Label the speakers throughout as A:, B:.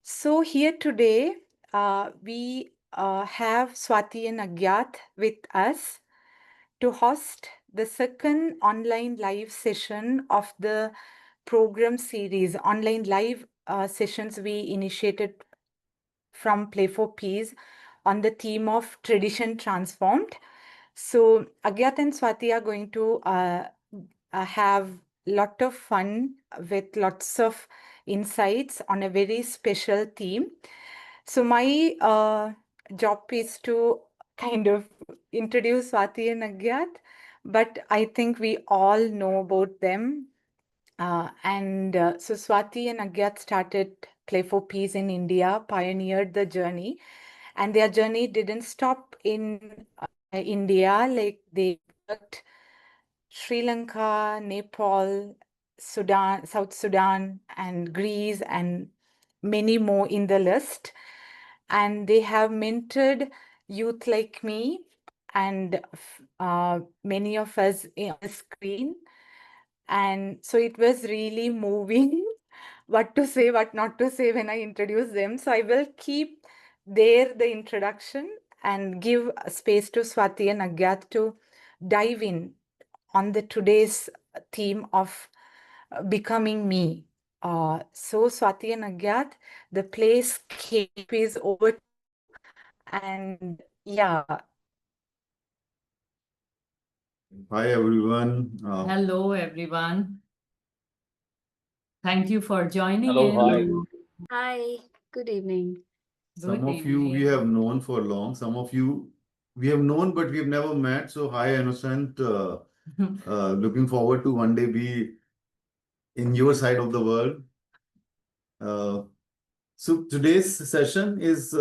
A: So here today, we have Swati and Agyat with us to host the second online live session of the program series, online live sessions we initiated from Play for Peace on the theme of tradition transformed. So Agyat and Swati are going to have lot of fun with lots of insights on a very special theme. So my job is to kind of introduce Swati and Agyat, but I think we all know about them. So Swati and Agyat started Play for Peace in India, pioneered the journey, and their journey didn't stop in India. Like they worked Sri Lanka, Nepal, Sudan, South Sudan, and Greece, and many more in the list. And they have mentored youth like me and many of us on the screen. And so it was really moving what to say, what not to say when I introduce them. So I will keep there the introduction and give space to Swati and Agyat to dive in on the today's theme of becoming me. So Swati and Agyat, the place cape is over to you. And yeah.
B: Hi everyone.
C: Hello everyone. Thank you for joining
D: Hello,
C: in.
D: hi.
E: Hi, good evening.
B: Some of you we have known for long. Some of you we have known, but we have never met. So hi, Innocent. Looking forward to one day be in your side of the world. So today's session is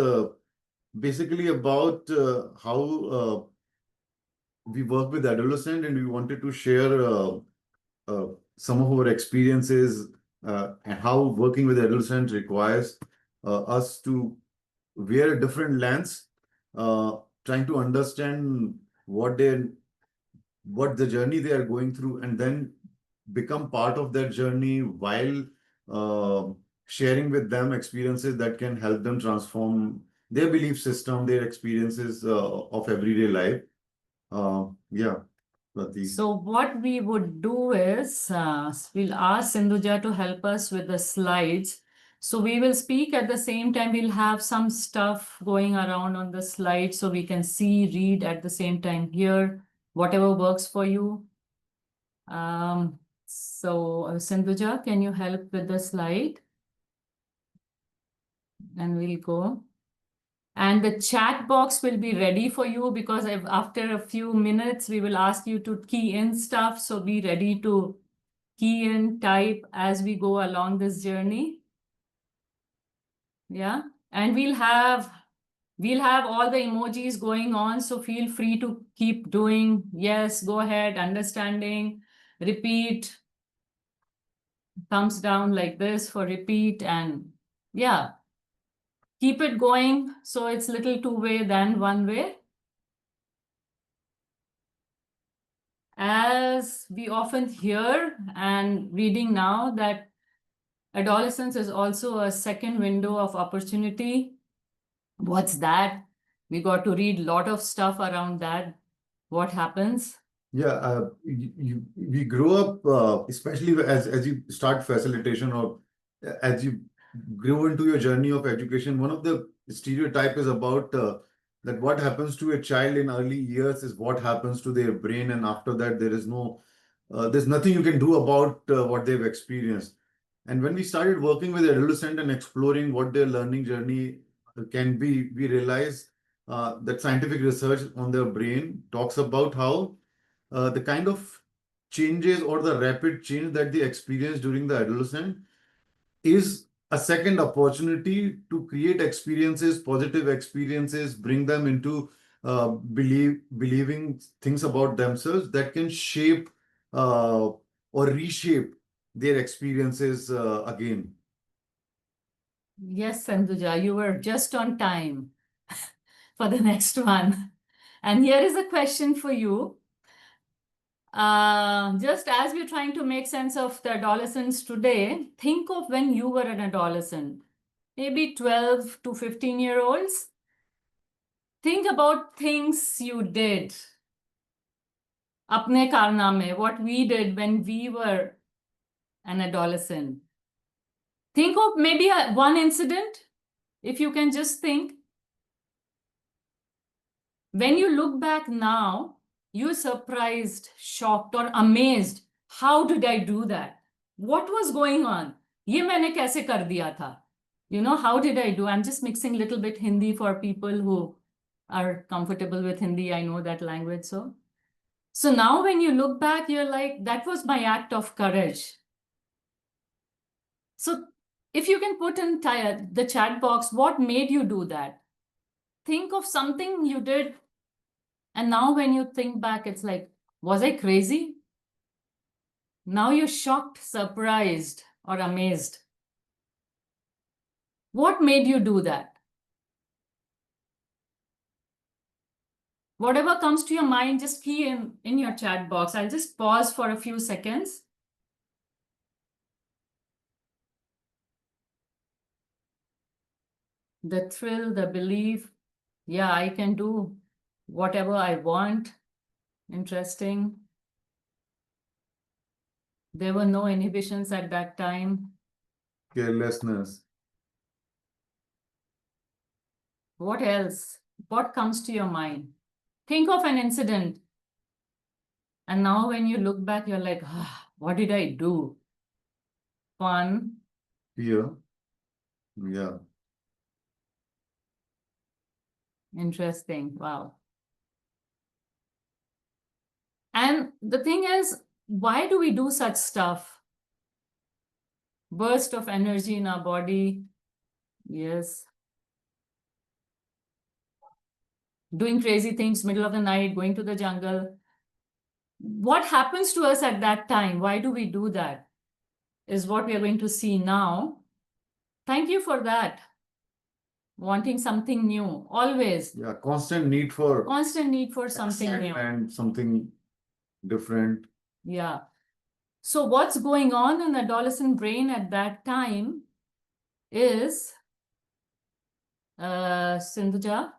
B: basically about how we work with adolescent, and we wanted to share some of our experiences and how working with adolescent requires us to wear a different lens, trying to understand what the journey they are going through, and then become part of that journey while uh, sharing with them experiences that can help them transform their belief system, their experiences of everyday life. Yeah, Swati.
C: So what we would do is we'll ask Sindhuja to help us with the slides. So we will speak at the same time. We'll have some stuff going around on the slide so we can see, read at the same time here, whatever works for you. Sindhuja, can you help with the slide? And we'll go. And the chat box will be ready for you because after a few minutes, we will ask you to key in stuff. So be ready to key in, type as we go along this journey. Yeah. And we'll have all the emojis going on. So feel free to keep doing. Yes, go ahead, understanding, repeat, thumbs down like this for repeat. And yeah, keep it going. So it's little two-way than one way. As we often hear and reading now that adolescence is also a second window of opportunity. What's that? We got to read a lot of stuff around that. What happens?
B: Yeah, we grow up, especially as you start facilitation or as you grow into your journey of education. One of the stereotype is about that what happens to a child in early years is what happens to their brain, and after that there's nothing you can do about what they've experienced. And when we started working with adolescent and exploring what their learning journey can be, we realized that scientific research on their brain talks about how the kind of changes or the rapid change that they experience during the adolescent is a second opportunity to create experiences, positive experiences, bring them into believing things about themselves that can shape or reshape their experiences again.
C: Yes, Sandhuja, you were just on time for the next one. And here is a question for you. Just as we're trying to make sense of the adolescents today, think of when you were an adolescent. maybe 12 to 15-year-olds. Think about things you did. Apne karname, what we did when we were an adolescent. Think of maybe one incident, if you can just think. When you look back now, you're surprised, shocked, or amazed. How did I do that? What was going on? Ye maine kaise kar diya tha? You know, how did I do? I'm just mixing a little bit Hindi for people who are comfortable with Hindi. I know that language. So now when you look back, you're like, that was my act of courage. So if you can put in the chat box, what made you do that? Think of something you did. And now when you think back, it's like, was I crazy? Now you're shocked, surprised, or amazed. What made you do that? Whatever comes to your mind, just key in your chat box. I'll just pause for a few seconds. The thrill, the belief, yeah, I can do whatever I want. Interesting. There were no inhibitions at that time.
B: Carelessness.
C: What else? What comes to your mind? Think of an incident. And now when you look back, you're like, what did I do? Fun.
B: Fear. Yeah.
C: Interesting. Wow. And the thing is, why do we do such stuff? Burst of energy in our body. Yes. Doing crazy things, middle of the night, going to the jungle. What happens to us at that time? Why do we do that? Is what we are going to see now. Thank you for that. Wanting something new, always.
B: Yeah, constant need for
C: something new.
B: and something different.
C: Yeah. So what's going on in the adolescent brain at that time is, Sindhuja,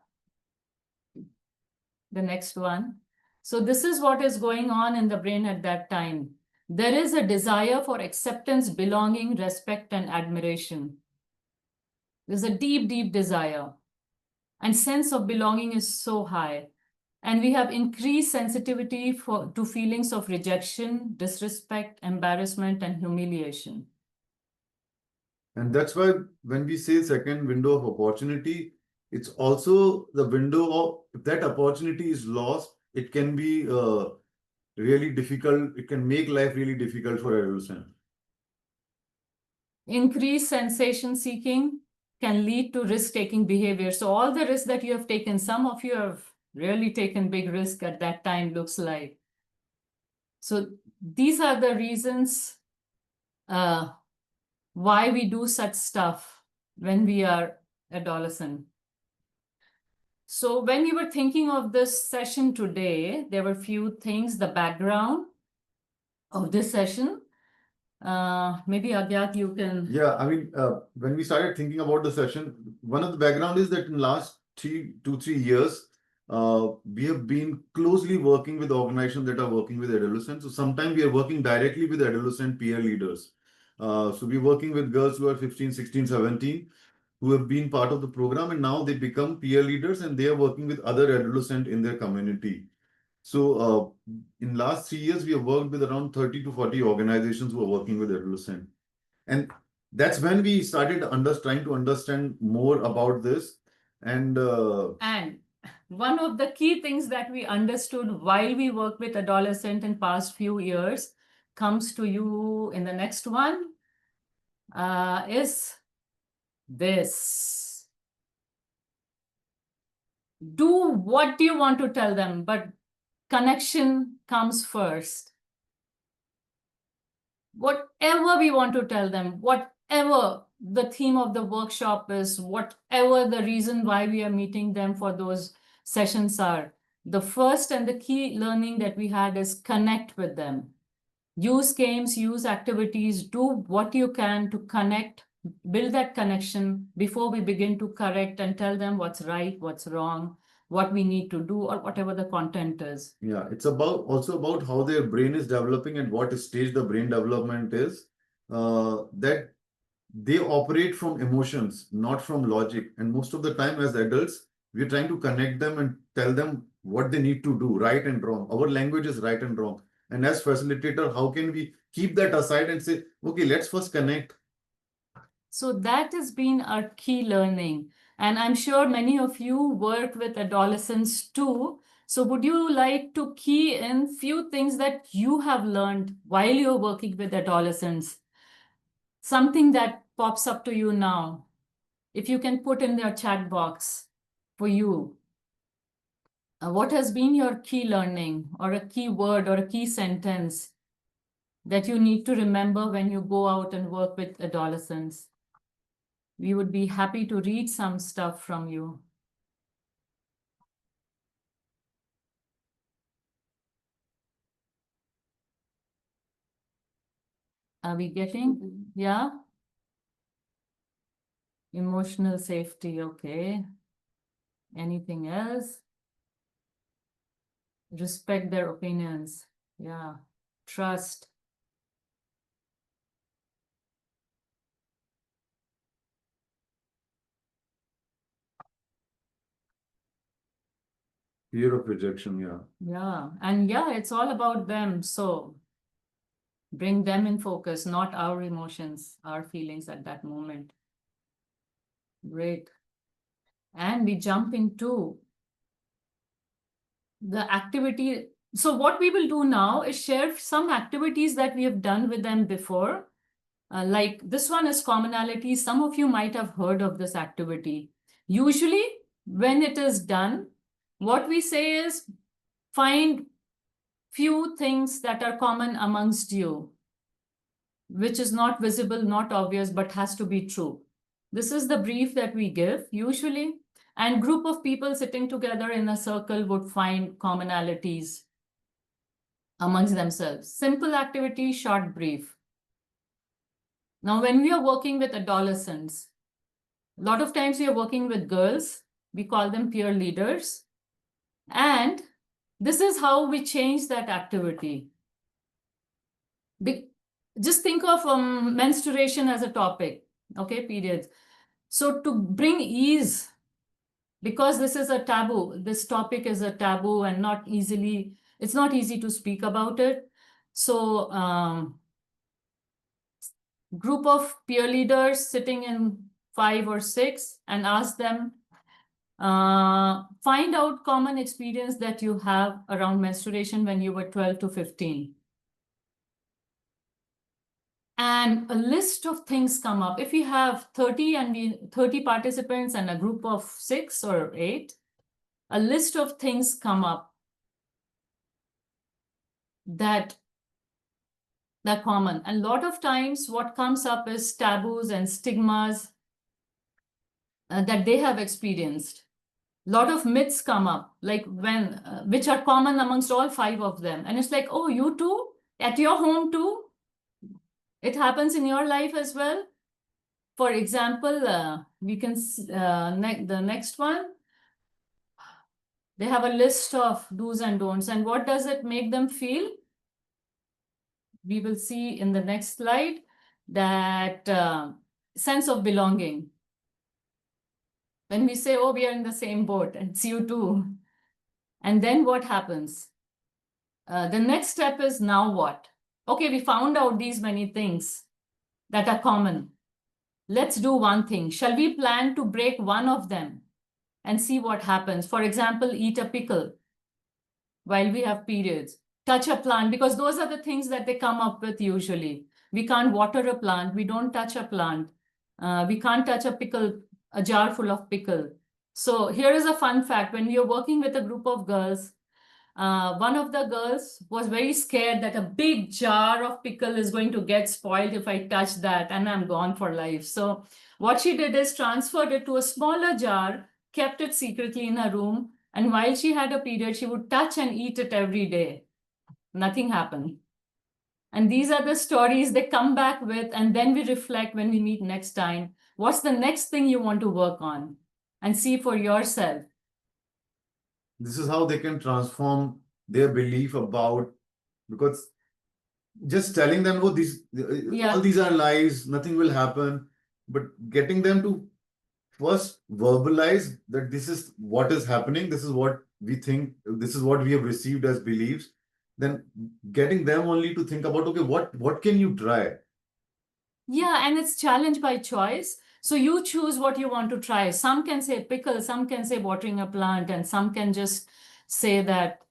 C: the next one. So this is what is going on in the brain at that time. There is a desire for acceptance, belonging, respect, and admiration. There's a deep, deep desire. And sense of belonging is so high. And we have increased sensitivity to feelings of rejection, disrespect, embarrassment, and humiliation.
B: And that's why when we say second window of opportunity, it's also the window of, if that opportunity is lost, it can be really difficult. It can make life really difficult for adolescents.
C: Increased sensation seeking can lead to risk-taking behavior. So all the risks that you have taken, some of you have really taken big risk at that time, looks like. So these are the reasons why we do such stuff when we are adolescent. So when we were thinking of this session today, there were a few things, the background of this session. Maybe Agyat, you can.
B: Yeah, I mean, when we started thinking about the session, one of the background is that in last 2-3 years, we have been closely working with organizations that are working with adolescents. So sometimes we are working directly with adolescent peer leaders. So we're working with girls who are 15, 16, 17, who have been part of the program, and now they become peer leaders and they are working with other adolescents in their community. So in last 3 years, we have worked with around 30 to 40 organizations who are working with adolescents. And that's when we started trying to understand more about this. And
C: one of the key things that we understood while we work with adolescent in past few years comes to you in the next one, is this. Do what you want to tell them, but connection comes first. Whatever we want to tell them, whatever the theme of the workshop is, whatever the reason why we are meeting them for those sessions are, the first and the key learning that we had is connect with them. Use games, use activities, do what you can to connect build that connection before we begin to correct and tell them what's right, what's wrong, what we need to do, or whatever the content is.
B: Yeah, it's also about how their brain is developing and what stage the brain development is. That they operate from emotions, not from logic. And most of the time, as adults, we're trying to connect them and tell them what they need to do, right and wrong. Our language is right and wrong. And as facilitator, how can we keep that aside and say, okay, let's first connect.
C: So that has been our key learning. And I'm sure many of you work with adolescents too. So would you like to key in few things that you have learned while you're working with adolescents? Something that pops up to you now, if you can put in their chat box for you. What has been your key learning, or a key word or a key sentence that you need to remember when you go out and work with adolescents? We would be happy to read some stuff from you. Are we getting? Yeah? Emotional safety, okay. Anything else? Respect their opinions. Yeah. Trust.
B: Fear of rejection, yeah.
C: Yeah. And yeah, it's all about them. So bring them in focus, not our emotions, our feelings at that moment. Great. And we jump into the activity. So what we will do now is share some activities that we have done with them before. Like this one is commonality. Some of you might have heard of this activity. Usually when it is done, what we say is find few things that are common amongst you, which is not visible, not obvious, but has to be true. This is the brief that we give usually. And group of people sitting together in a circle would find commonalities amongst themselves. Simple activity, short brief. Now, when we are working with adolescents, a lot of times we are working with girls. We call them peer leaders. And this is how we change that activity. Just think of menstruation as a topic, okay, periods. So to bring ease, because this is a taboo, this topic is a taboo and it's not easy to speak about it. So group of peer leaders sitting in 5 or 6 and ask them, find out common experience that you have around menstruation when you were 12 to 15. And a list of things come up. If we have 30 participants and a group of 6 or 8, a list of things come up that are common. And a lot of times what comes up is taboos and stigmas that they have experienced. A lot of myths come up, like which are common amongst all 5 of them. And it's like, oh, you too? At your home too? It happens in your life as well? For example, we can the next one. They have a list of do's and don'ts. And what does it make them feel? We will see in the next slide that sense of belonging. When we say, oh, we are in the same boat, and it's you too. And then what happens? The next step is now what? Okay, we found out these many things that are common. Let's do one thing. Shall we plan to break one of them and see what happens? For example, eat a pickle while we have periods. Touch a plant, because those are the things that they come up with usually. We can't water a plant. We don't touch a plant. We can't touch a jar full of pickle. So here is a fun fact. When we are working with a group of girls, one of the girls was very scared that a big jar of pickle is going to get spoiled if I touch that and I'm gone for life. So what she did is transferred it to a smaller jar, kept it secretly in her room. And while she had a period, she would touch and eat it every day. Nothing happened. And these are the stories they come back with, and then we reflect when we meet next time. What's the next thing you want to work on? And see for yourself.
B: This is how they can transform their belief about, because just telling them, oh, all these are lies, nothing will happen, but getting them to first verbalize that this is what is happening, this is what we think, this is what we have received as beliefs, then getting them only to think about, okay, what can you try?
C: Yeah, and it's challenge by choice. So you choose what you want to try. Some can say pickle, some can say watering a plant, and some can just say that,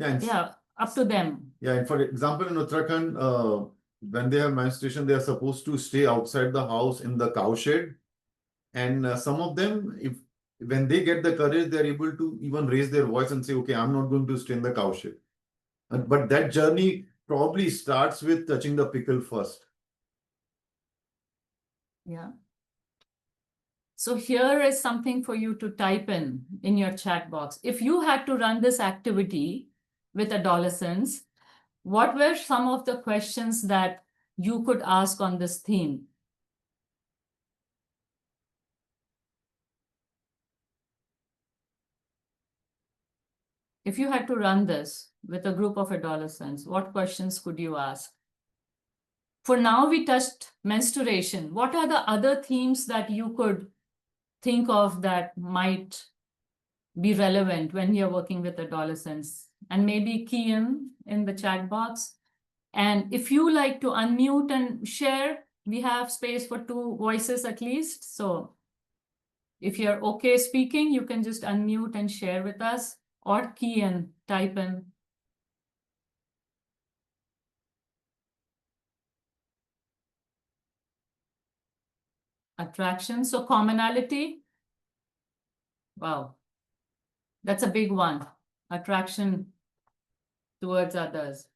C: up to them.
B: Yeah, and for example, in Uttarakhand, when they have menstruation, they are supposed to stay outside the house in the cow shed. And some of them, when they get the courage, they're able to even raise their voice and say, okay, I'm not going to stay in the cow shed. But that journey probably starts with touching the pickle first.
C: Yeah. So here is something for you to type in your chat box. If you had to run this activity with adolescents, what were some of the questions that you could ask on this theme? If you had to run this with a group of adolescents, what questions could you ask? For now, we touched menstruation. What are the other themes that you could think of that might be relevant when you're working with adolescents? And maybe key in the chat box. And if you like to unmute and share, we have space for 2 voices at least. So if you're okay speaking, you can just unmute and share with us, or key in, type in. Attraction, so commonality. Wow, that's a big one. Attraction towards others.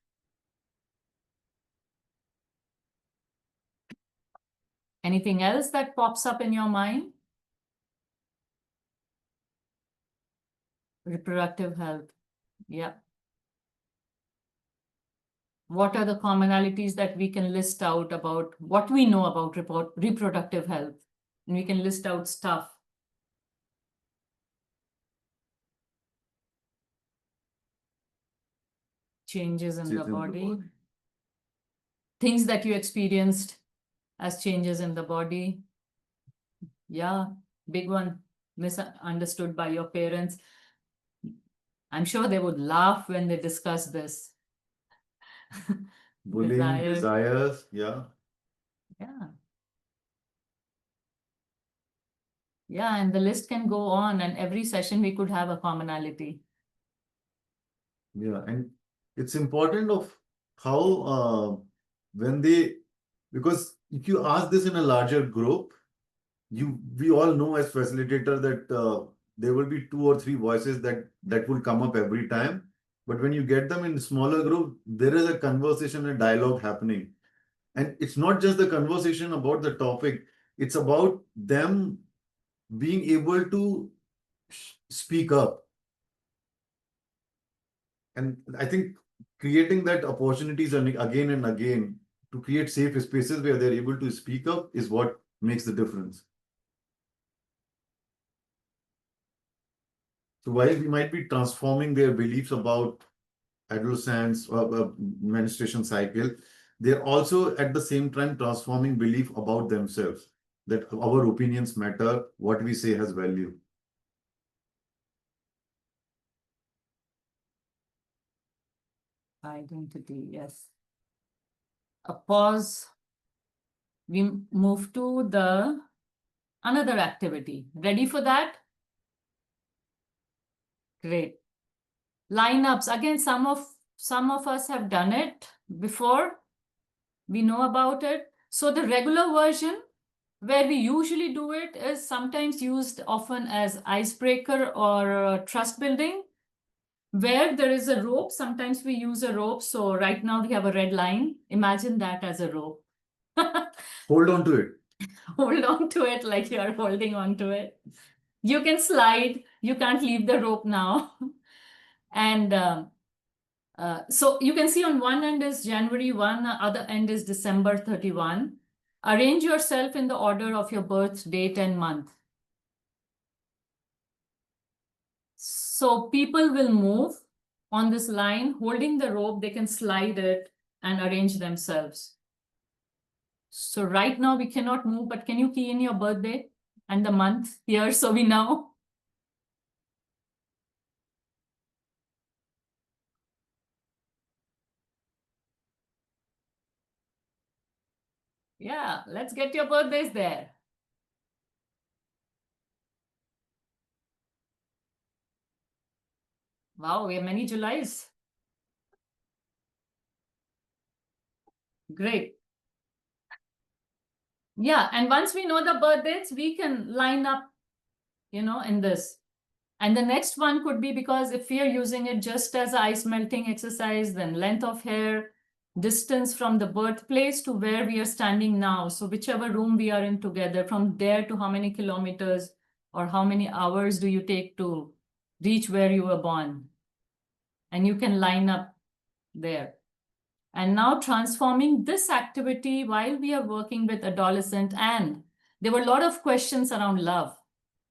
C: Anything else that pops up in your mind? Reproductive health. Yeah. What are the commonalities that we can list out about what we know about reproductive health? And we can list out stuff. Changes in the body. Things that you experienced as changes in the body. Yeah, big one. Misunderstood by your parents. I'm sure they would laugh when they discuss this.
B: Bullying, desires, yeah.
C: Yeah. Yeah, and the list can go on, and every session we could have a commonality.
B: Yeah, and it's important of how because if you ask this in a larger group, we all know as facilitator that there will be 2 or 3 voices that will come up every time. But when you get them in smaller group, there is a conversation, a dialogue happening. And it's not just the conversation about the topic, it's about them being able to speak up. And I think creating that opportunities again and again to create safe spaces where they're able to speak up is what makes the difference. So while we might be transforming their beliefs about adolescence or menstruation cycle, they're also at the same time transforming belief about themselves, that our opinions matter, what we say has value.
C: Identity, yes. A pause. We move to the another activity. Ready for that? Great. Lineups. Again, some of us have done it before. We know about it. So the regular version, where we usually do it, is sometimes used often as icebreaker or trust building. Where there is a rope, sometimes we use a rope. So right now we have a red line. Imagine that as a rope.
B: Hold on to it.
C: Hold on to it like you're holding on to it. You can slide. You can't leave the rope now. And So you can see on one end is January 1, other end is December 31. Arrange yourself in the order of your birth date and month. So people will move on this line, holding the rope, they can slide it and arrange themselves. So right now we cannot move, but can you key in your birthday and the month here so we know? Yeah, let's get your birthdays there. Wow, we have many Julys. Great. Yeah, and once we know the birth dates, we can line up, in this. And the next one could be, because if we are using it just as an ice melting exercise, then length of hair, distance from the birthplace to where we are standing now. So whichever room we are in together, from there to how many kilometers or how many hours do you take to reach where you were born? And you can line up there. And now transforming this activity while we are working with adolescent, and there were a lot of questions around love.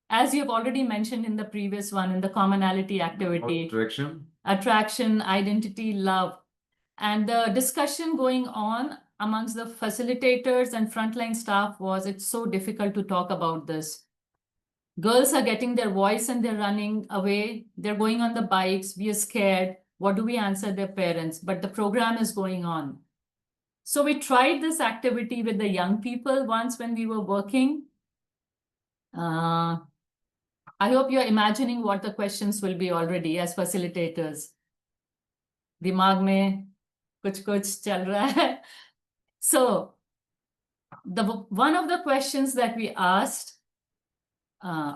C: As you have already mentioned in the previous one, in the commonality activity. Attraction, identity, love. And the discussion going on amongst the facilitators and frontline staff was, it's so difficult to talk about this. Girls are getting their voice and they're running away. They're going on the bikes. We are scared. What do we answer their parents? But the program is going on. So we tried this activity with the young people once when we were working. I hope you're imagining what the questions will be already as facilitators. Dimag mein kuch chal raha hai. So one of the questions that we asked,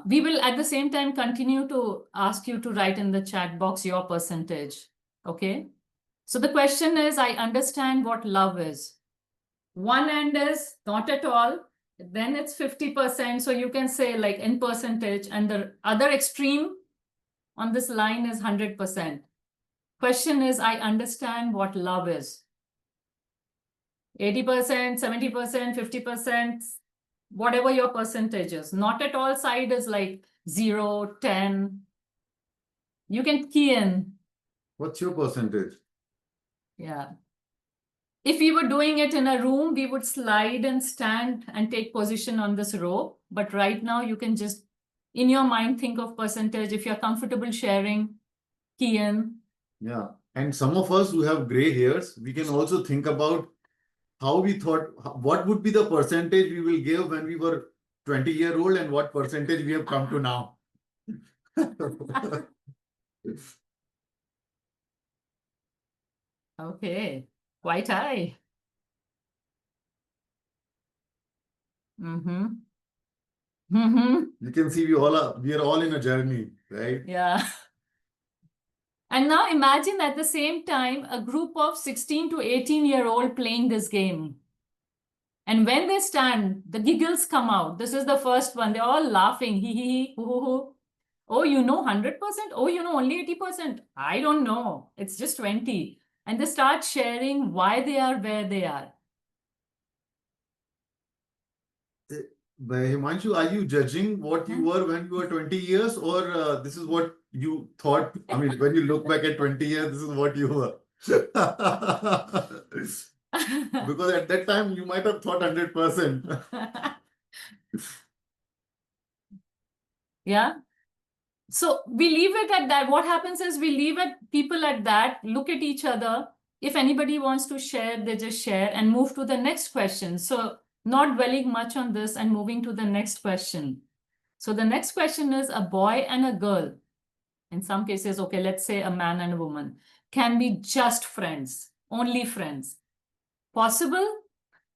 C: we will at the same time continue to ask you to write in the chat box your percentage. Okay. So the question is, I understand what love is. One end is not at all. Then it's 50%. So you can say like in percentage, and the other extreme on this line is 100%. Question is, I understand what love is. 80%, 70%, 50%, whatever your percentage is. Not at all side is like 0, 10. You can key in.
B: What's your percentage?
C: Yeah. If we were doing it in a room, we would slide and stand and take position on this rope. But right now you can just, in your mind, think of percentage. If you're comfortable sharing, key in.
B: Yeah. And some of us who have gray hairs, we can also think about how we thought, what would be the percentage we will give when we were 20-year-old and what percentage we have come to now.
C: Okay, quite high. Mm-hmm. Mm-hmm.
B: You can see we are all in a journey, right?
C: Yeah. And now imagine at the same time a group of 16 to 18-year-old playing this game. And when they stand, the giggles come out. This is the first one. They're all laughing. Hee hee hee, hoo hoo hoo. Oh, you know 100%? Oh, you know only 80%? I don't know. It's just 20. And they start sharing why they are where they are.
B: But Himanshu, are you judging what you were when you were 20 years, or this is what you thought? I mean, when you look back at 20 years, this is what you were. Because at that time, you might have thought 100%.
C: Yeah. So we leave it at that. What happens is we leave it people at that, look at each other. If anybody wants to share, they just share and move to the next question. So not dwelling much on this and moving to the next question. So the next question is, a boy and a girl, in some cases, okay, let's say a man and a woman, can be just friends, only friends. Possible?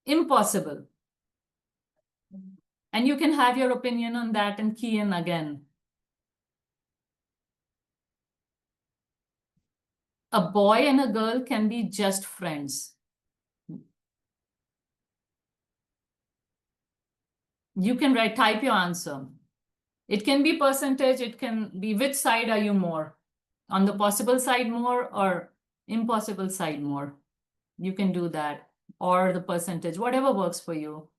C: Impossible. And you can have your opinion on that and key in again. A boy and a girl can be just friends. You can type your answer. It can be percentage, it can be which side are you more? On the possible side more or impossible side more. You can do that, or the percentage, whatever works for you.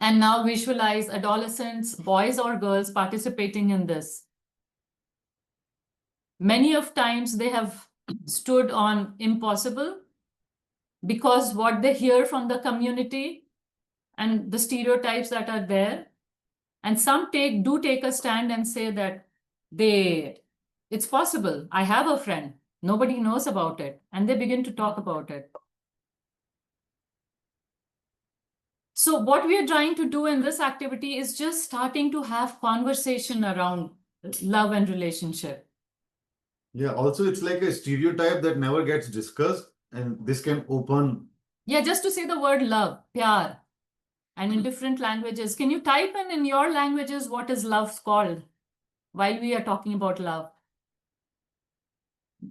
C: And now visualize adolescents, boys or girls, participating in this. Many of times they have stood on impossible because what they hear from the community and the stereotypes that are there. And some do take a stand and say that it's possible. I have a friend. Nobody knows about it. And they begin to talk about it. So what we are trying to do in this activity is just starting to have conversation around love and relationship.
B: Yeah, also it's like a stereotype that never gets discussed, and this can open.
C: Yeah, just to say the word love, pyar, and in different languages. Can you type in your languages what is love called while we are talking about love?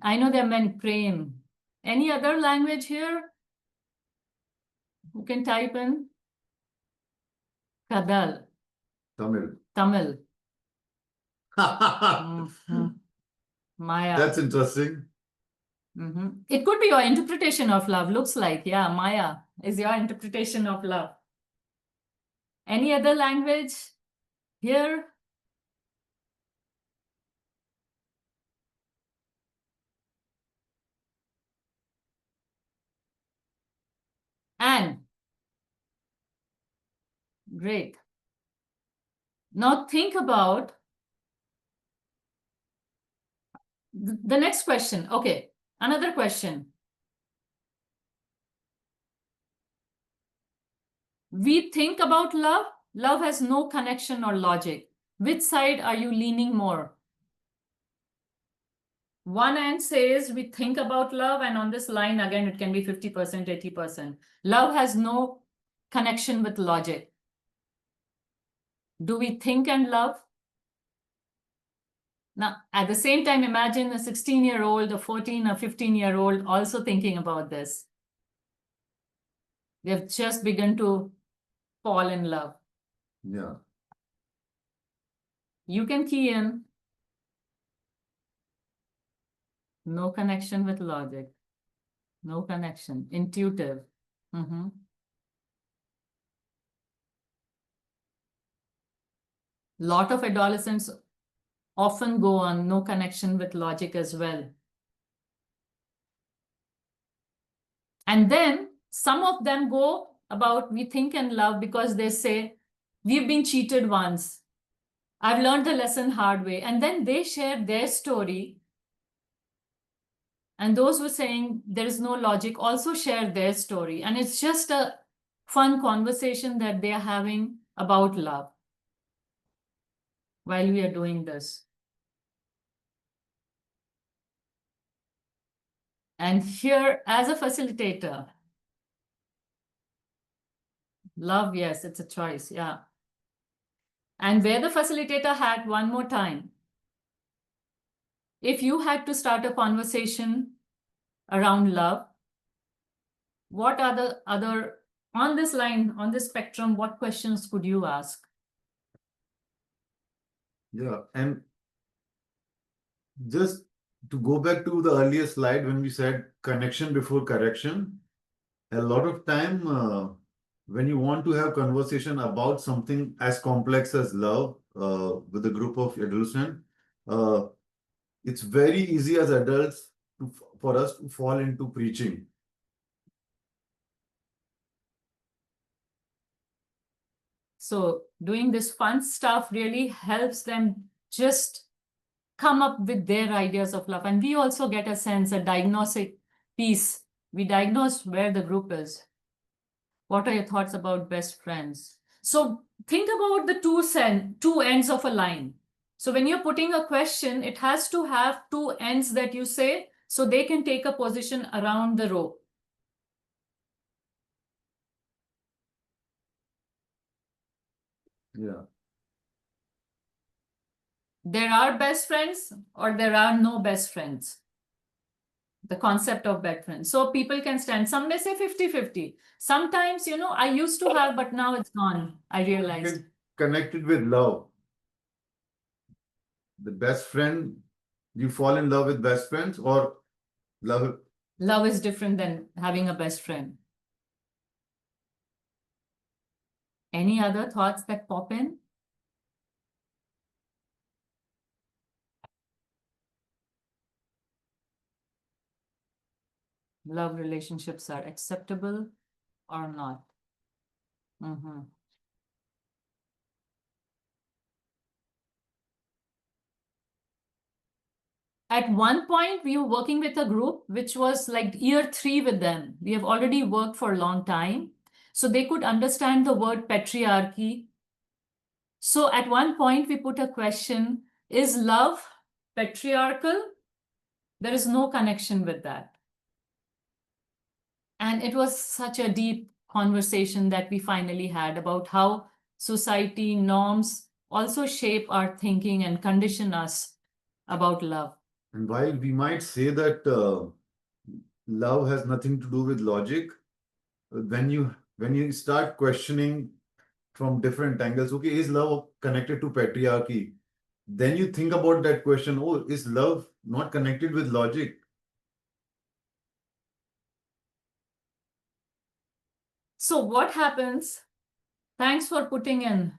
C: I know there are many, prem. Any other language here? Who can type in? Kadal.
B: Tamil.
C: Tamil. Maya.
B: That's interesting.
C: It could be your interpretation of love. Looks like, yeah, Maya is your interpretation of love. Any other language here? And great. Now think about the next question. Okay, another question. We think about love. Love has no connection or logic. Which side are you leaning more? One end says we think about love, and on this line, again, it can be 50%, 80%. Love has no connection with logic. Do we think and love? Now, at the same time, imagine a 16-year-old, a 14 or 15-year-old also thinking about this. They've just begun to fall in love.
B: Yeah.
C: You can key in no connection with logic, no connection, intuitive. Lot of adolescents often go on no connection with logic as well. And then some of them go about we think and love because they say, we've been cheated once. I've learned the lesson hard way. And then they share their story. And those who are saying there is no logic also share their story. And it's just a fun conversation that they are having about love while we are doing this. And here, as a facilitator, love, yes, it's a choice, yeah. And where the facilitator hat, one more time. If you had to start a conversation around love, what are the other, on this line, on this spectrum, what questions could you ask?
B: Yeah, and just to go back to the earlier slide when we said connection before correction, a lot of time when you want to have conversation about something as complex as love with a group of adolescents, it's very easy as adults for us to fall into preaching.
C: So doing this fun stuff really helps them just come up with their ideas of love. And we also get a sense, a diagnostic piece. We diagnose where the group is. What are your thoughts about best friends? So think about the two ends of a line. So when you're putting a question, it has to have two ends that you say, so they can take a position around the row.
B: Yeah.
C: There are best friends or there are no best friends. The concept of best friends. So people can stand. Some may say 50-50. Sometimes, I used to have, but now it's gone. I realized.
B: Connected with love. The best friend, you fall in love with best friends or love?
C: Love is different than having a best friend. Any other thoughts that pop in? Love relationships are acceptable or not? At one point, we were working with a group which was like year 3 with them. We have already worked for a long time. So they could understand the word patriarchy. So at one point, we put a question, is love patriarchal? There is no connection with that. And it was such a deep conversation that we finally had about how society norms also shape our thinking and condition us about love.
B: And while we might say that love has nothing to do with logic, when you start questioning from different angles, okay, is love connected to patriarchy? Then you think about that question, oh, is love not connected with logic?
C: So what happens? Thanks for putting in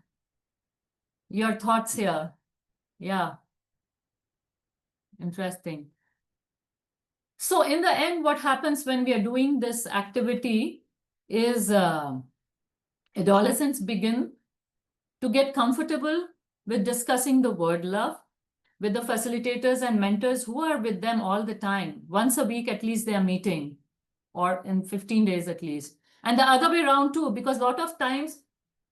C: your thoughts here. Yeah. Interesting. So in the end, what happens when we are doing this activity is adolescents begin to get comfortable with discussing the word love with the facilitators and mentors who are with them all the time. Once a week, at least they are meeting, or in 15 days at least. And the other way around too, because a lot of times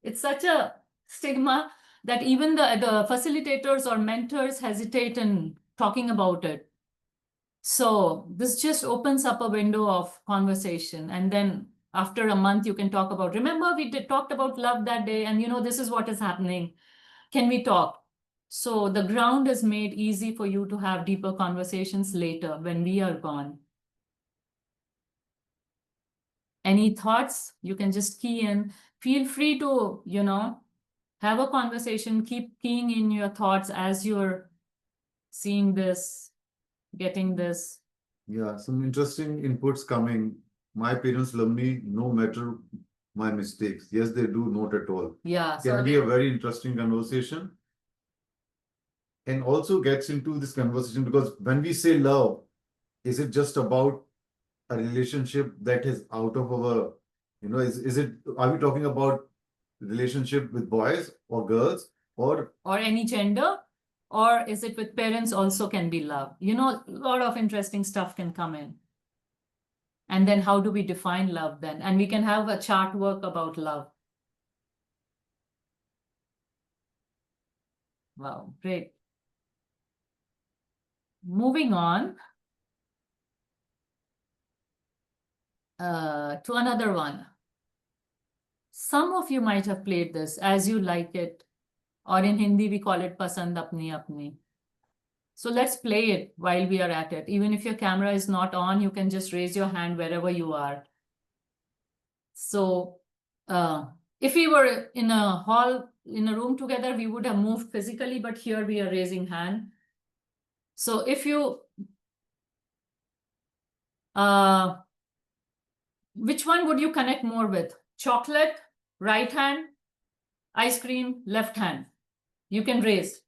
C: it's such a stigma that even the facilitators or mentors hesitate in talking about it. So this just opens up a window of conversation. And then after a month, you can talk about, remember we talked about love that day, and this is what is happening. Can we talk? So the ground is made easy for you to have deeper conversations later when we are gone. Any thoughts? You can just key in. Feel free to, have a conversation. Keep keying in your thoughts as you're seeing this, getting this.
B: Yeah, some interesting inputs coming. My parents love me no matter my mistakes. Yes, they do, not at all.
C: Yeah.
B: Can be a very interesting conversation. And also gets into this conversation because when we say love, is it just about a relationship that is out of our, are we talking about relationship with boys or girls or
C: any gender? Or is it with parents also can be love? A lot of interesting stuff can come in. And then how do we define love then? And we can have a chart work about love. Wow, great. Moving on to another one. Some of you might have played this as you like it, or in Hindi we call it Pasand Apni Apni. So let's play it while we are at it. Even if your camera is not on, you can just raise your hand wherever you are. So if we were in a hall, in a room together, we would have moved physically, but here we are raising hand. So if you, which one would you connect more with? Chocolate, right hand, ice cream, left hand. You can raise.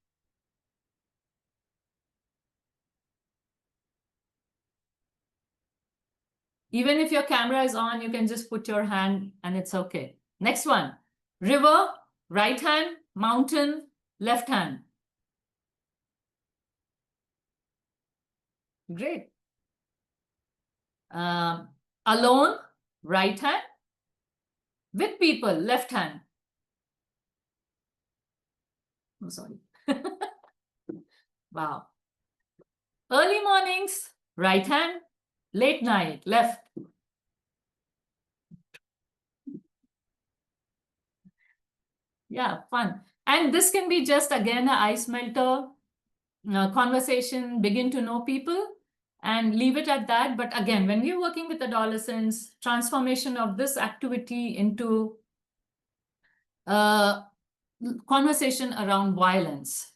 C: Even if your camera is on, you can just put your hand and it's okay. Next one, river, right hand, mountain, left hand. Great. Alone, right hand. With people, left hand. I'm sorry. Wow. Early mornings, right hand. Late night, left. Yeah, fun. And this can be just, again, an ice melter conversation, begin to know people and leave it at that. But again, when we're working with adolescents, transformation of this activity into conversation around violence.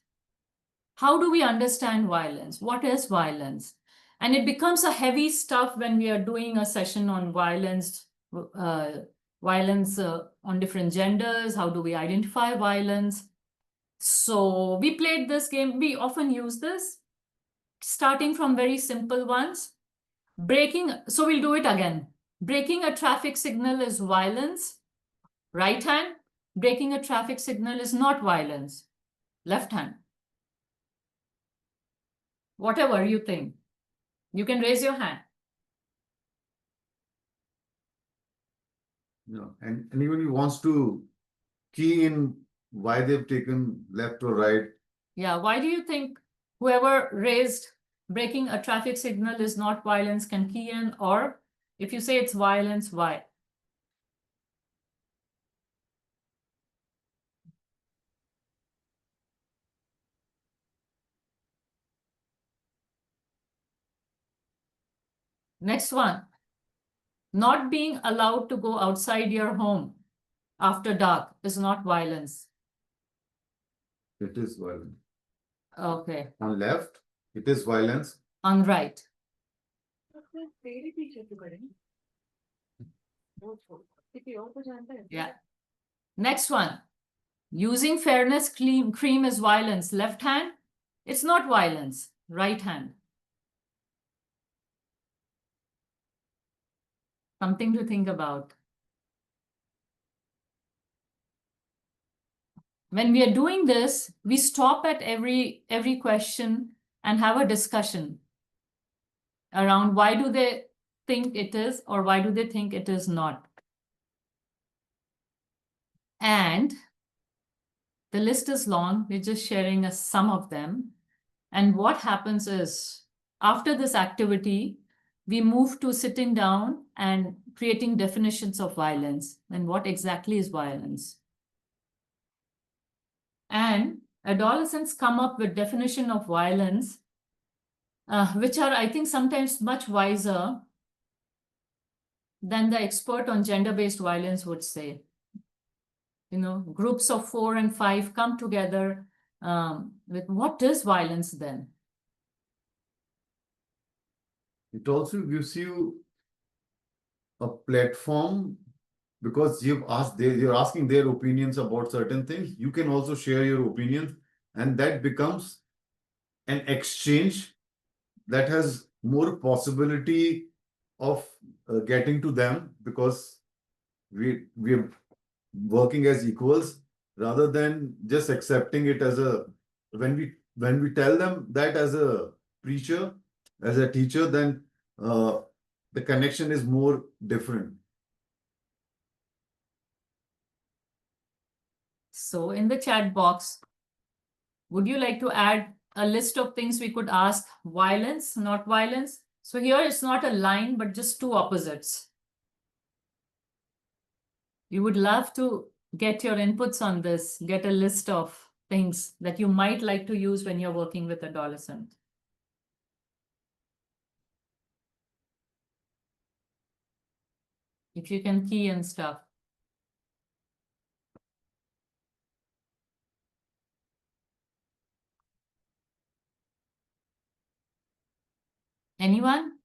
C: How do we understand violence? What is violence? And it becomes a heavy stuff when we are doing a session on violence, on different genders. How do we identify violence? So we played this game. We often use this, starting from very simple ones. So we'll do it again. Breaking a traffic signal is violence. Right hand. Breaking a traffic signal is not violence. Left hand. Whatever you think. You can raise your hand.
B: And anybody wants to key in why they've taken left or right?
C: Yeah, why do you think whoever raised breaking a traffic signal is not violence can key in? Or if you say it's violence, why? Next one. Not being allowed to go outside your home after dark is not violence.
B: It is violence.
C: Okay.
B: On left, it is violence.
C: On right. Yeah. Next one. Using fairness cream is violence. Left hand, it's not violence. Right hand. Something to think about. When we are doing this, we stop at every question and have a discussion around why do they think it is or why do they think it is not. And the list is long. We're just sharing some of them. And what happens is, after this activity, we move to sitting down and creating definitions of violence and what exactly is violence. And adolescents come up with definition of violence, which are, I think, sometimes much wiser than the expert on gender-based violence would say. You know, groups of 4 and 5 come together with what is violence then?
B: It also gives you a platform because you're asking their opinions about certain things. You can also share your opinions, and that becomes an exchange that has more possibility of getting to them because we're working as equals rather than just accepting it as a when we tell them that as a preacher, as a teacher, then the connection is more different.
C: So in the chat box, would you like to add a list of things we could ask? Violence, not violence. So here it's not a line, but just two opposites. We would love to get your inputs on this, get a list of things that you might like to use when you're working with adolescent. If you can key in stuff. Anyone?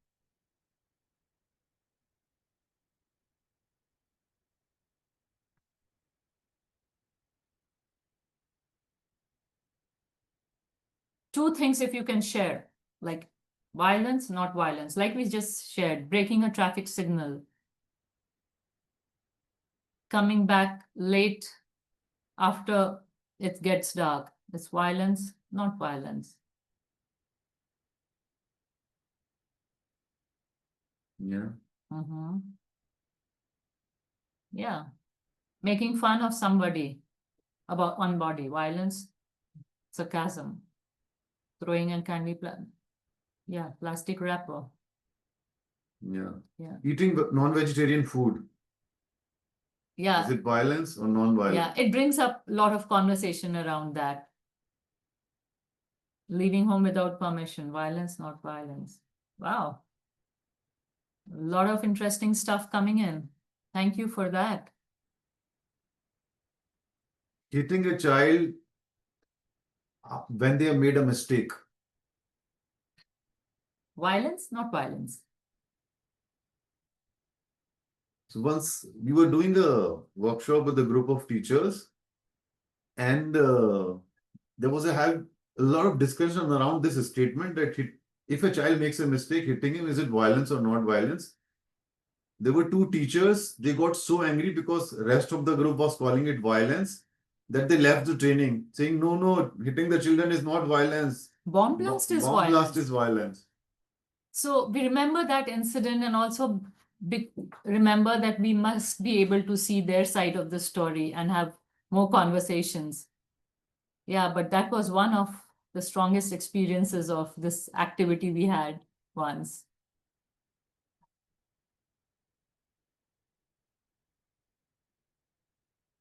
C: Two things if you can share, like violence, not violence, like we just shared, breaking a traffic signal, coming back late after it gets dark. It's violence, not violence.
B: Yeah.
C: Yeah. Making fun of somebody about one body, violence, sarcasm, throwing a candy plastic wrapper.
B: Yeah.
C: Yeah.
B: Eating non-vegetarian food.
C: Yeah.
B: Is it violence or non-violence?
C: Yeah, it brings up a lot of conversation around that. Leaving home without permission, violence, not violence. Wow. A lot of interesting stuff coming in. Thank you for that.
B: Hitting a child when they have made a mistake.
C: Violence, not violence.
B: So once we were doing a workshop with a group of teachers, and there was a lot of discussion around this statement that if a child makes a mistake, hitting him, is it violence or not violence? There were two teachers, they got so angry because rest of the group was calling it violence that they left the training saying, no, hitting the children is not violence.
C: Bomb blast is
B: Bomb
C: violence.
B: blast is violence.
C: So we remember that incident, and also remember that we must be able to see their side of the story and have more conversations. Yeah, but that was one of the strongest experiences of this activity we had once.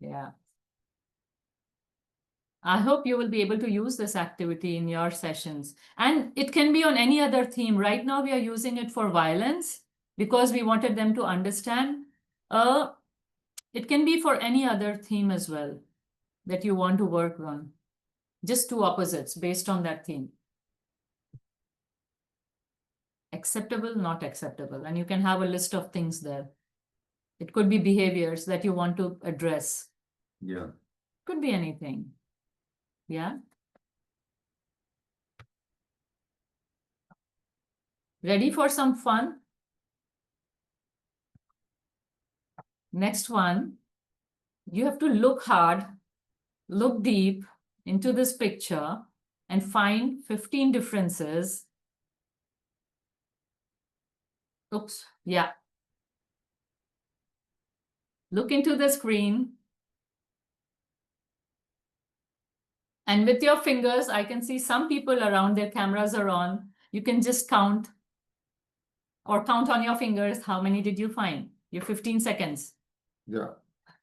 C: Yeah. I hope you will be able to use this activity in your sessions. And it can be on any other theme. Right now, we are using it for violence because we wanted them to understand. It can be for any other theme as well that you want to work on. Just two opposites based on that theme. Acceptable, not acceptable. And you can have a list of things there. It could be behaviors that you want to address.
B: Yeah.
C: Could be anything. Yeah. Ready for some fun? Next one, you have to look hard, look deep into this picture and find 15 differences. Oops, yeah. Look into the screen. And with your fingers, I can see some people around, their cameras are on. You can just count or count on your fingers. How many did you find? Your 15 seconds.
B: Yeah.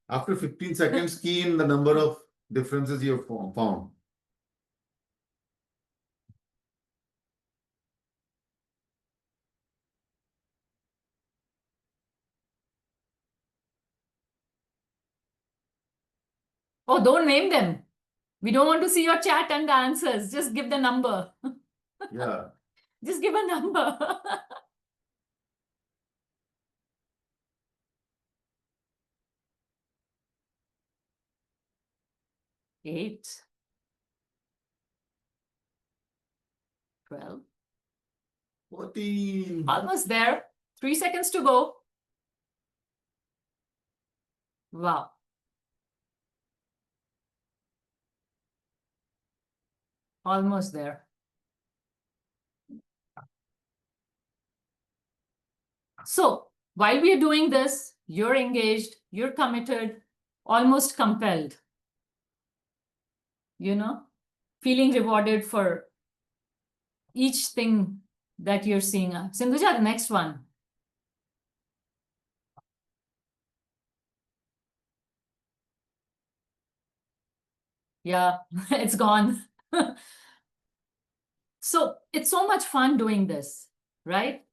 B: After 15 seconds, key in the number of differences you have found.
C: Oh, don't name them. We don't want to see your chat and the answers. Just give the number.
B: Yeah.
C: Just give a number. 8, 12.
B: 14.
C: Almost there. 3 seconds to go. Wow. Almost there. So while we are doing this, you're engaged, you're committed, almost compelled, feeling rewarded for each thing that you're seeing. Sindhuja, the next one. Yeah, it's gone. So it's so much fun doing this, right?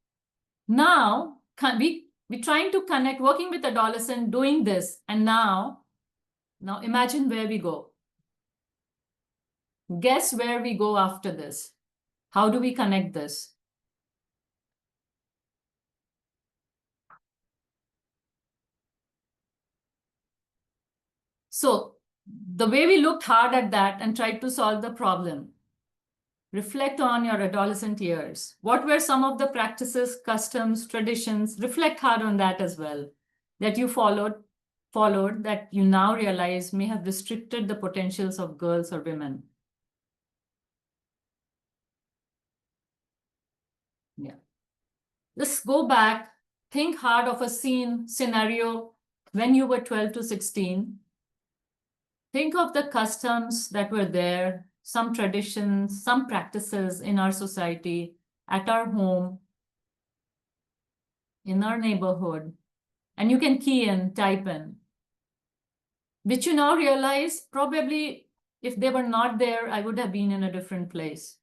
C: Now, we're trying to connect, working with adolescent, doing this. And now imagine where we go. Guess where we go after this. How do we connect this? So the way we looked hard at that and tried to solve the problem, reflect on your adolescent years. What were some of the practices, customs, traditions? Reflect hard on that as well, that you followed that you now realize may have restricted the potentials of girls or women. Yeah. Let's go back, think hard of a scenario when you were 12 to 16. Think of the customs that were there, some traditions, some practices in our society, at our home, in our neighborhood, and you can key in, type in, which you now realize probably if they were not there, I would have been in a different place.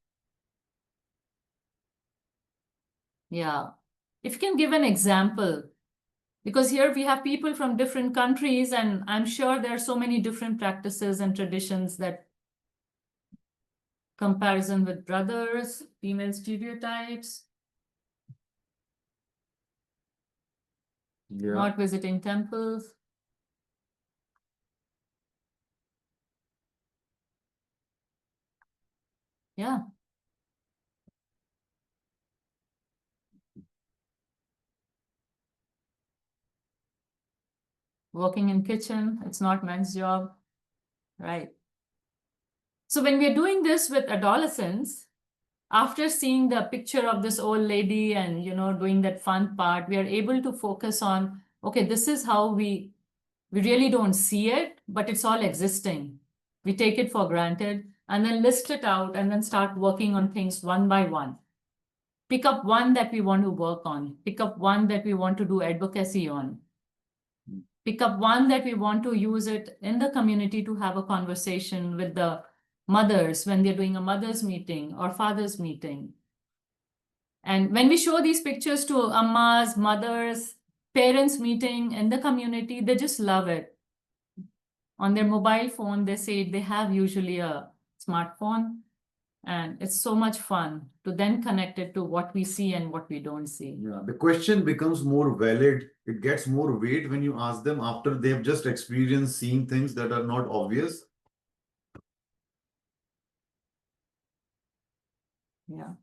C: Yeah. If you can give an example, because here we have people from different countries, and I'm sure there are so many different practices and traditions that comparison with brothers, female stereotypes,
B: Yeah.
C: not visiting temples. Yeah. Working in kitchen, it's not men's job, right? So when we're doing this with adolescents, after seeing the picture of this old lady and, doing that fun part, we are able to focus on, okay, this is how we really don't see it, but it's all existing. We take it for granted and then list it out and then start working on things one by one. Pick up one that we want to work on. Pick up one that we want to do advocacy on. Pick up one that we want to use it in the community to have a conversation with the mothers when they're doing a mother's meeting or father's meeting. And when we show these pictures to ammas, mothers, parents meeting in the community, they just love it. On their mobile phone, they say they have usually a smartphone, and it's so much fun to then connect it to what we see and what we don't see.
B: Yeah, the question becomes more valid. It gets more weight when you ask them after they've just experienced seeing things that are not obvious.
C: Yeah.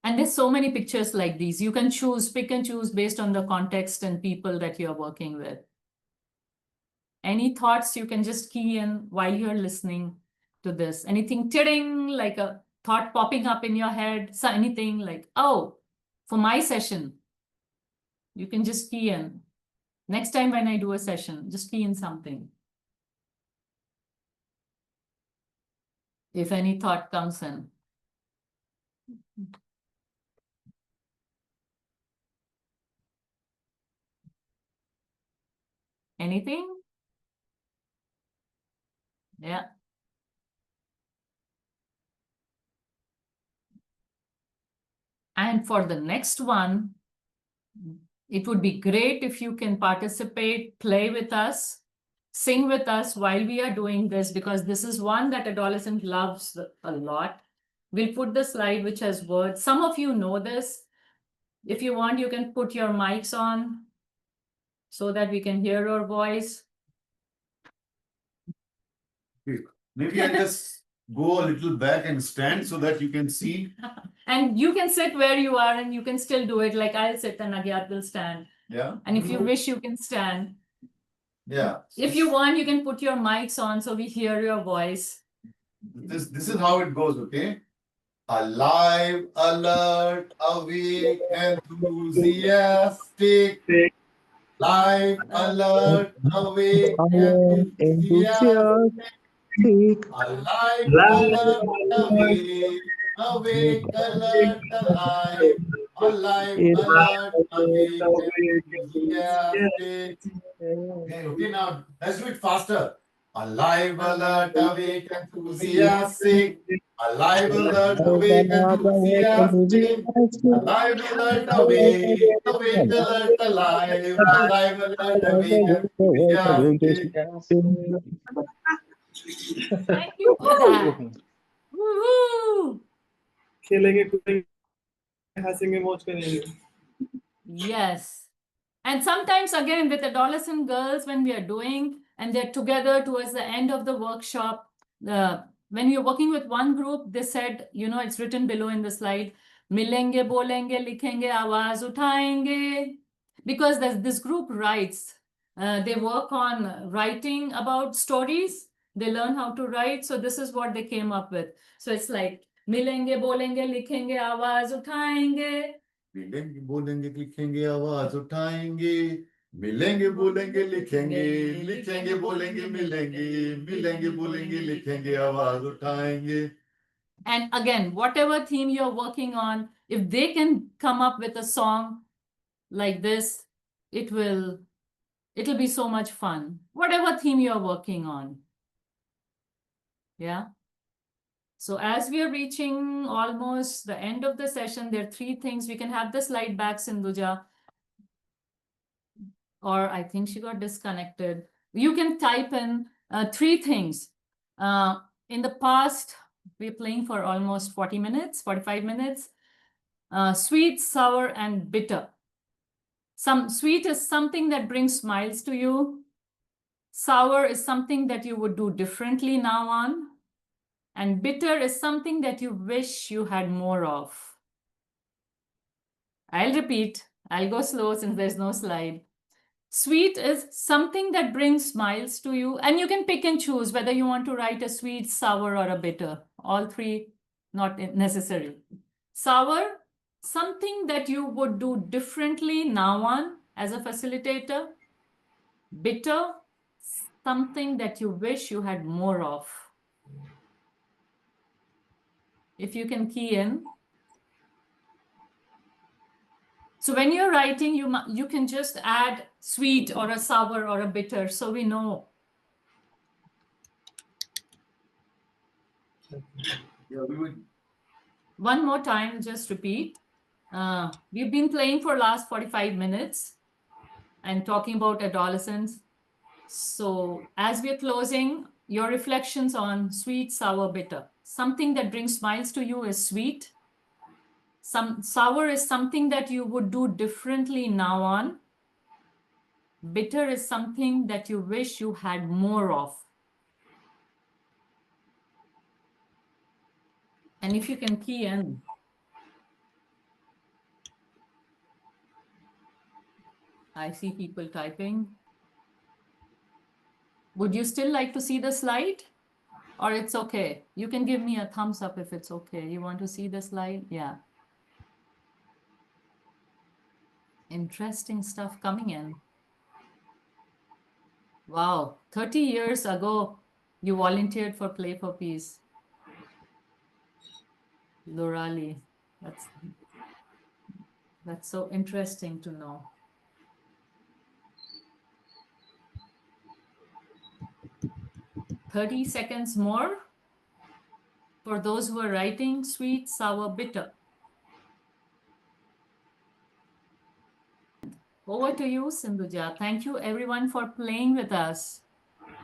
C: And there's so many pictures like these. You can pick and choose based on the context and people that you're working with. Any thoughts you can just key in while you're listening to this? Anything tidding, like a thought popping up in your head? So anything like, oh, for my session, you can just key in. Next time when I do a session, just key in something. If any thought comes in. Anything? Yeah. And for the next one, it would be great if you can participate, play with us, sing with us while we are doing this, because this is one that adolescent loves a lot. We'll put the slide which has words. Some of you know this. If you want, you can put your mics on so that we can hear your voice.
B: Maybe I'll just go a little back and stand so that you can see.
C: And you can sit where you are and you can still do it. Like I'll sit and Agyat will stand.
B: Yeah.
C: And if you wish, you can stand.
B: Yeah.
C: If you want, you can put your mics on so we hear your voice.
B: This is how it goes, okay? Alive, alert, awake, enthusiastic. Live, alert, awake, enthusiastic. Alive, alert, awake, alert, alive. Alive, alert, awake, enthusiastic. Okay, now let's do it faster. Alive, alert, awake, enthusiastic. Alive, alert, awake, enthusiastic. Alive, alert, awake, alert, alive. Alive, alert, awake, enthusiastic.
C: Thank you for that. Woohoo! Yes. And sometimes again with adolescent girls, when we are doing and they're together towards the end of the workshop, when you're working with one group, they said, it's written below in the slide, milenge, bolenge, likhenge, awaaz uthayenge. Because this group writes, they work on writing about stories. They learn how to write. So this is what they came up with. So it's like, milenge, bolenge, likhenge, awaaz uthayenge.
B: मिलेंगे बोलेंगे लिखेंगे आवाज उठाएंगे मिलेंगे बोलेंगे लिखेंगे लिखेंगे बोलेंगे मिलेंगे मिलेंगे बोलेंगे लिखेंगे आवाज उठाएंगे.
C: And again, whatever theme you're working on, if they can come up with a song like this, it'll be so much fun. Whatever theme you're working on. Yeah. So as we are reaching almost the end of the session, there are 3 things. We can have the slide back, Sindhuja. Or I think she got disconnected. You can type in 3 things. In the past, We're playing for almost 40 minutes, 45 minutes. Sweet, sour, and bitter. Sweet is something that brings smiles to you. Sour is something that you would do differently now on. And bitter is something that you wish you had more of. I'll repeat. I'll go slow since there's no slide. Sweet is something that brings smiles to you. And you can pick and choose whether you want to write a sweet, sour, or a bitter. All three not necessary. Sour, something that you would do differently now on as a facilitator. Bitter, something that you wish you had more of. If you can key in. So when you're writing, you can just add sweet or a sour or a bitter, so we know.
B: Yeah, we would.
C: One more time, just repeat. We've been playing for last 45 minutes and talking about adolescence. So as we're closing, your reflections on sweet, sour, bitter. Something that brings smiles to you is sweet. Sour is something that you would do differently now on. Bitter is something that you wish you had more of. And if you can key in. I see people typing. Would you still like to see the slide? Or it's okay? You can give me a thumbs up if it's okay. You want to see the slide? Yeah. Interesting stuff coming in. Wow, 30 years ago, you volunteered for Play for Peace. Lorali, that's so interesting to know. 30 seconds more for those who are writing sweet, sour, bitter. Over to you, Sindhuja. Thank you everyone for playing with us.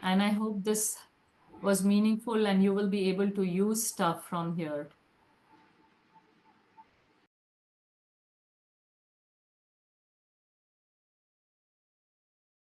C: And I hope this was meaningful and you will be able to use stuff from here.